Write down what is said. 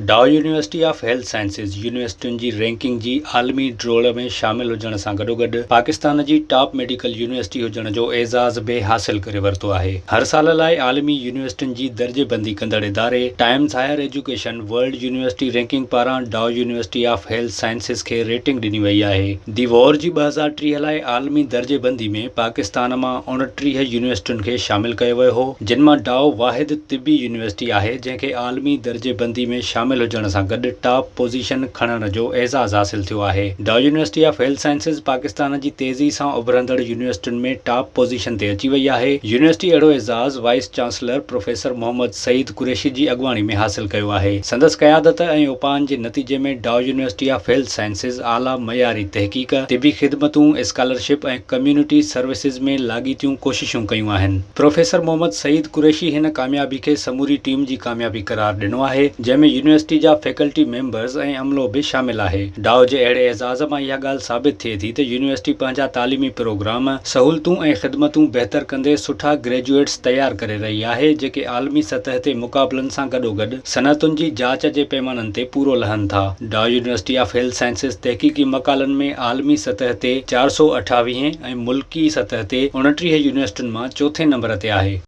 डाउ university of health sciences यूनिवर्सिटियुनि जी रैंकिंग जी आलमी ड्रोड़ में शामिल हुजण सां गॾोगॾु पाकिस्तान जी टॉप मेडिकल यूनिवर्सिटी हुजण जो एज़ाज़ बि हासिल करे वरितो आहे। हर साल लाइ आलमी यूनिवर्सिटियुनि जी दर्जेबंदी कंदड़ इदारे Times Higher Education World University ranking पारां Dow university of health Sciences खे रेटिंग ॾिनी वई आहे। दी वॉर जी 2030 लाइ आलमी दर्जेबंदी में पाकिस्तान मां 29 यूनिवर्सिटियुनि खे शामिल कयो वियो हो, जिन मां डाउ वाहिद तिबी यूनिवर्सिटी आहे जंहिंखे आलमी दर्जेबंदी में शामिल हुजण सां गॾु टॉप पोज़ीशन खणण जो एज़ाज़ हासिल थियो आहे। Dow university of health sciences Pakistan जी तेज़ी सां उभरंदड़ यूनिवर्सिटियुनि में टॉप पोज़ीशन ते अची वई आहे। यूनिवर्सिटी अहिड़ो एज़ाज़ vice chancellor professor Mohammad Saeed Qureshi जी अॻुवाणी में हासिल कयो आहे। संदसि क़यादत ऐं उपान जे नतीजे में डाउ यूनिवर्सिटी ऑफ हेल्थ साइंसिस आला मयारी तहक़ीक़, तिबी ख़िदमतूं, स्कॉलरशिप ऐं कम्यूनिटी सर्विसिस में लाॻीतियूं कोशिशूं कयूं आहिनि। प्रोफेसर मोहम्मद सईद कुरैशी हिन कामयाबी खे समूरी टीम जी कामयाबी करार ॾिनो आहे, जंहिंमें यूनिवर्सिटी जा फैकल्टी मेंबर्स ऐं अमलो बि शामिल आहे। डाउ जे अहिड़े एज़ाज़ मां इहा ॻाल्हि साबित थिए थी त यूनिवर्सिटी पंहिंजा तालीमी प्रोग्राम, सहूलतूं ऐं ख़िदमतूं बहितर कंदे सुठा ग्रेजुएट्स तयारु करे रही आहे, जेके आलमी सतह ते मुक़ाबलनि सां गॾोगॾु सनअतुनि जी जांच जे पैमाननि ते पूरो लहनि था। डाउ यूनिवर्सिटी ऑफ हेल्थ साइंसिस तहक़ीक़ी मक़ालनि में आलमी सतह ते 428 ऐं मुल्की सतह ते 29 यूनिवर्सिटियुनि मां चोथें नंबर ते आहे।